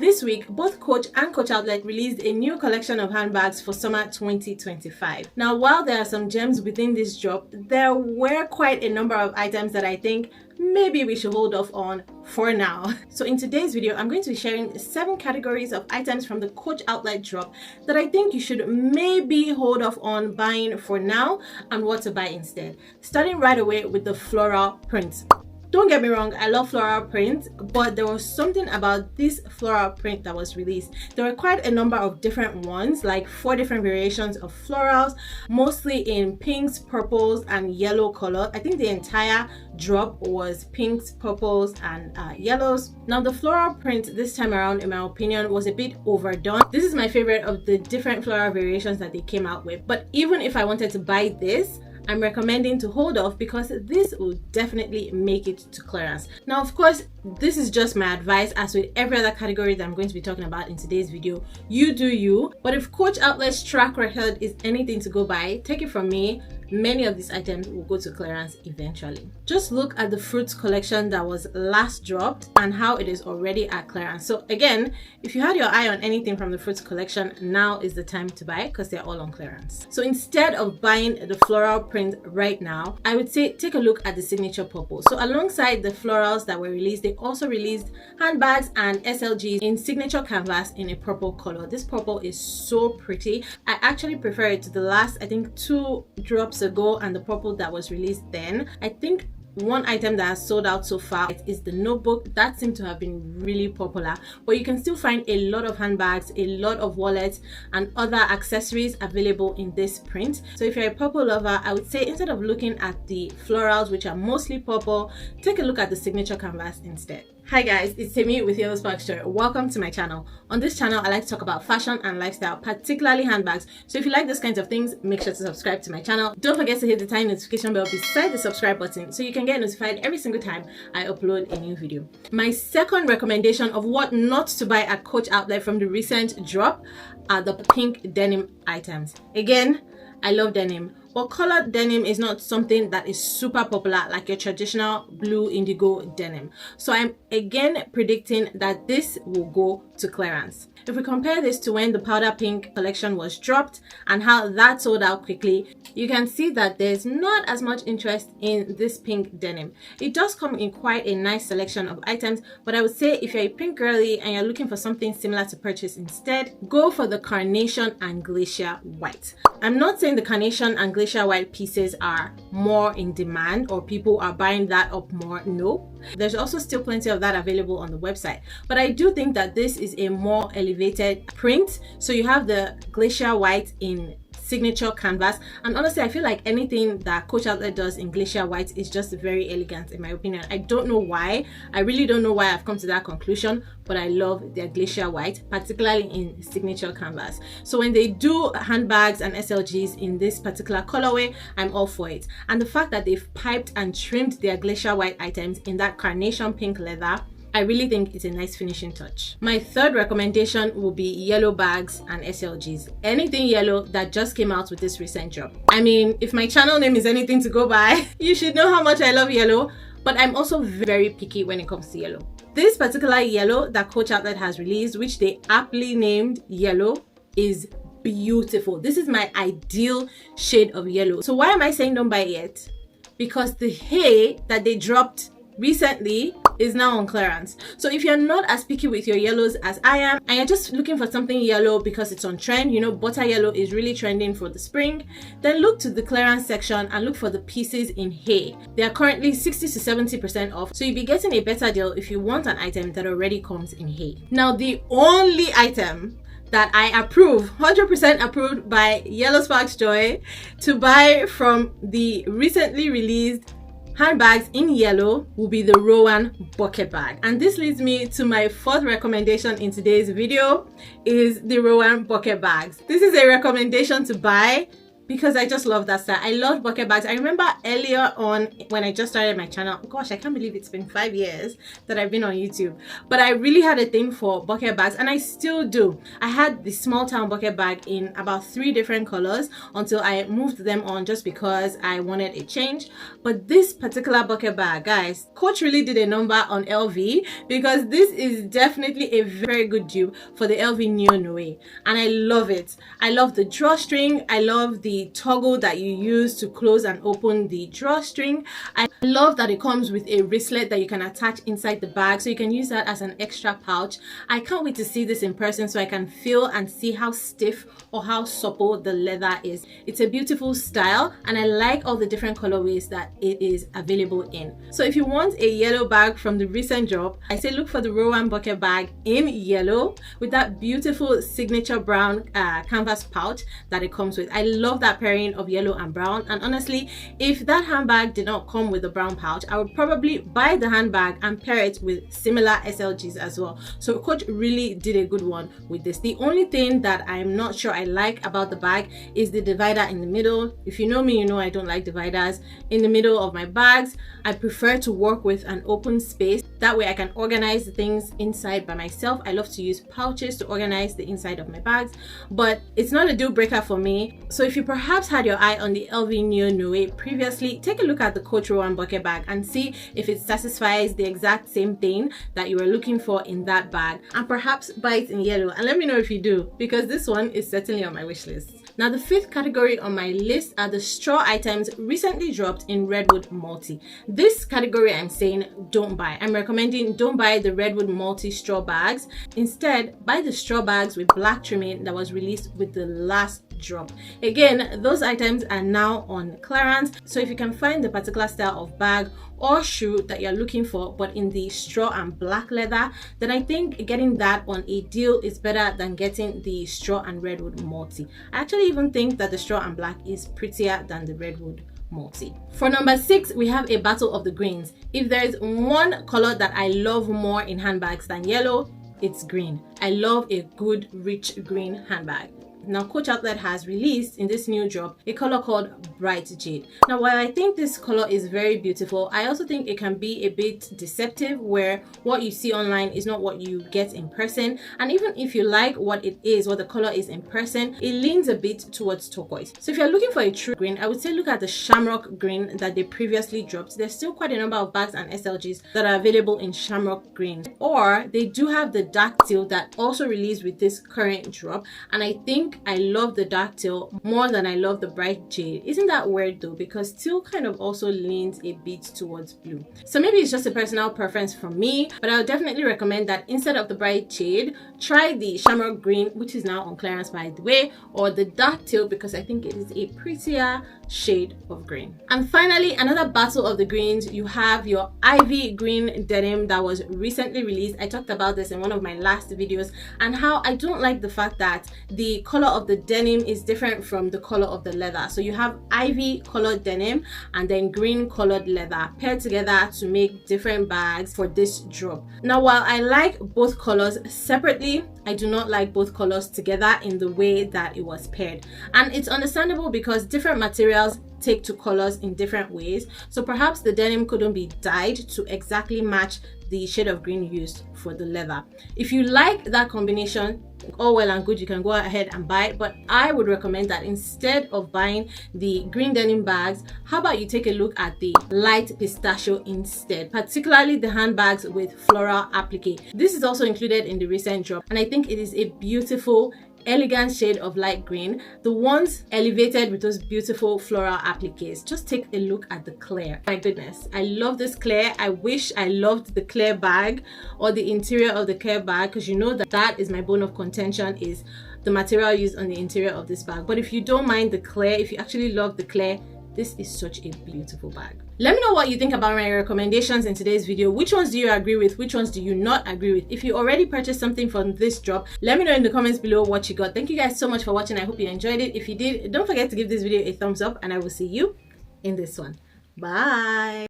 This week, both Coach and Coach Outlet released a new collection of handbags for summer 2025. Now, while there are some gems within this drop, there were quite a number of items that I think maybe we should hold off on for now. So in today's video, I'm going to be sharing 7 categories of items from the Coach Outlet drop that I think you should maybe hold off on buying for now and what to buy instead. Starting right away with the floral print. Don't get me wrong, I love floral print, but there was something about this floral print that was released. There were quite a number of different ones, like 4 different variations of florals, mostly in pinks, purples, and yellow color. I think the entire drop was pinks, purples, and yellows. Now, the floral print this time around, in my opinion, was a bit overdone. This is my favorite of the different floral variations that they came out with. But even if I wanted to buy this, I'm recommending to hold off because this will definitely make it to clearance. Now, of course, this is just my advice. As with every other category that I'm going to be talking about in today's video, you do you. But if Coach Outlet's track record is anything to go by, take it from me, many of these items will go to clearance eventually. Just look at the fruits collection that was last dropped and how it is already at clearance. So again, if you had your eye on anything from the fruits collection, now is the time to buy because they're all on clearance. So instead of buying the floral print right now, I would say take a look at the signature purple. So alongside the florals that were released, they also released handbags and SLGs in signature canvas in a purple color. This purple is so pretty. I actually prefer it to the last, I think, 2 drops ago and the purple that was released then. I think one item that has sold out so far is the notebook. That seemed to have been really popular, but you can still find a lot of handbags, a lot of wallets, and other accessories available in this print. So if you're a purple lover, I would say instead of looking at the florals, which are mostly purple, take a look at the signature canvas instead. Hi guys, it's Temi with YellowSparksJoy. Welcome to my channel. On this channel, I like to talk about fashion and lifestyle, particularly handbags. So if you like those kinds of things, make sure to subscribe to my channel. Don't forget to hit the tiny notification bell beside the subscribe button so you can get notified every single time I upload a new video. My second recommendation of what not to buy at Coach Outlet from the recent drop are the pink denim items. Again, I love denim, but colored denim is not something that is super popular like your traditional blue indigo denim. So I'm again predicting that this will go to clearance. If we compare this to when the powder pink collection was dropped and how that sold out quickly, you can see that there's not as much interest in this pink denim. It does come in quite a nice selection of items, but I would say if you're a pink girly and you're looking for something similar to purchase instead, go for the carnation and glacier white. I'm not saying the carnation and glacier white pieces are more in demand or people are buying that up more. No, there's also still plenty of that available on the website, but I do think that this is a more elevated print. So you have the glacier white in signature canvas, and honestly I feel like anything that Coach Outlet does in glacier white is just very elegant in my opinion. I don't know why, I really don't know why I've come to that conclusion, but I love their glacier white, particularly in signature canvas. So when they do handbags and SLGs in this particular colorway, I'm all for it. And the fact that they've piped and trimmed their glacier white items in that carnation pink leather, I really think it's a nice finishing touch. My third recommendation will be yellow bags and SLGs. Anything yellow that just came out with this recent drop. I mean, if my channel name is anything to go by, you should know how much I love yellow, but I'm also very picky when it comes to yellow. This particular yellow that Coach Outlet has released, which they aptly named yellow, is beautiful. This is my ideal shade of yellow. So why am I saying don't buy it yet? Because the hay that they dropped recently is now on clearance. So if you're not as picky with your yellows as I am and you're just looking for something yellow because it's on trend, you know, butter yellow is really trending for the spring, then look to the clearance section and look for the pieces in hay. They are currently 60 to 70% off, so you'll be getting a better deal if you want an item that already comes in hay. Now, the only item that I approve, 100% approved by YellowSparksJoy, to buy from the recently released handbags in yellow will be the Rowan bucket bag. And this leads me to my fourth recommendation in today's video, is the Rowan bucket bags. This is a recommendation to buy because I just love that style. I love bucket bags. I remember earlier on when I just started my channel, gosh, I can't believe it's been 5 years that I've been on YouTube, but I really had a thing for bucket bags, and I still do. I had the small town bucket bag in about 3 different colors until I moved them on just because I wanted a change. But this particular bucket bag, guys, Coach really did a number on LV, because this is definitely a very good dupe for the LV Neo Noe, and I love it. I love the drawstring. I love the toggle that you use to close and open the drawstring. I love that it comes with a wristlet that you can attach inside the bag, so you can use that as an extra pouch. I can't wait to see this in person so I can feel and see how stiff or how supple the leather is. It's a beautiful style, and I like all the different colorways that it is available in. So if you want a yellow bag from the recent drop, I say look for the Rowan bucket bag in yellow with that beautiful signature brown canvas pouch that it comes with. I love that pairing of yellow and brown, and honestly, if that handbag did not come with the brown pouch, I would probably buy the handbag and pair it with similar SLGs as well. So Coach really did a good one with this. The only thing that I'm not sure I like about the bag is the divider in the middle. If you know me, you know I don't like dividers in the middle of my bags. I prefer to work with an open space. That way I can organize the things inside by myself. I love to use pouches to organize the inside of my bags, but it's not a deal breaker for me. So if you perhaps had your eye on the LV Neo Noe previously, take a look at the Coach Rowan bucket bag and see if it satisfies the exact same thing that you were looking for in that bag, and perhaps buy it in yellow, and let me know if you do, because this one is certainly on my wish list. Now the 5th category on my list are the straw items recently dropped in Redwood Multi. This category I'm saying don't buy. I'm recommending don't buy the Redwood Multi straw bags. Instead, buy the straw bags with black trimming that was released with the last drop. Again, those items are now on clearance, so if you can find the particular style of bag or shoe that you're looking for but in the straw and black leather, then I think getting that on a deal is better than getting the straw and Redwood Multi. I actually even think that the straw and black is prettier than the Redwood Multi. For number 6, we have a battle of the greens. If there is one color that I love more in handbags than yellow, it's green. I love a good rich green handbag. Now Coach Outlet has released in this new drop a color called Bright Jade. Now while I think this color is very beautiful, I also think it can be a bit deceptive, where what you see online is not what you get in person, and even if you like what it is, what the color is in person, it leans a bit towards turquoise. So if you're looking for a true green, I would say look at the Shamrock green that they previously dropped. There's still quite a number of bags and SLGs that are available in Shamrock green, or they do have the dark teal that also released with this current drop, and I think I love the dark teal more than I love the bright jade. Isn't that weird though? Because teal kind of also leans a bit towards blue. So maybe it's just a personal preference from me, but I would definitely recommend that instead of the bright jade, try the Shamrock green, which is now on clearance by the way, or the dark teal, because I think it is a prettier shade of green. And finally, another battle of the greens, you have your ivy green denim that was recently released. I talked about this in one of my last videos, and how I don't like the fact that the color of the denim is different from the color of the leather. So you have ivy colored denim and then green colored leather paired together to make different bags for this drop. Now while I like both colors separately, I do not like both colors together in the way that it was paired, and it's understandable because different materials take to colors in different ways. So perhaps the denim couldn't be dyed to exactly match the shade of green used for the leather. If you like that combination, all well and good, you can go ahead and buy it, but I would recommend that instead of buying the green denim bags, how about you take a look at the light pistachio instead, particularly the handbags with floral applique. This is also included in the recent drop, and I think it is a beautiful elegant shade of light green, the ones elevated with those beautiful floral appliques. Just take a look at the clear. My goodness, I love this clear. I wish I loved the clear bag or the interior of the clear bag, because you know that that is my bone of contention, is the material used on the interior of this bag. But if you don't mind the clear, if you actually love the clear, this is such a beautiful bag. Let me know what you think about my recommendations in today's video. Which ones do you agree with? Which ones do you not agree with? If you already purchased something from this drop, let me know in the comments below what you got. Thank you guys so much for watching. I hope you enjoyed it. If you did, don't forget to give this video a thumbs up, and I will see you in this one. Bye.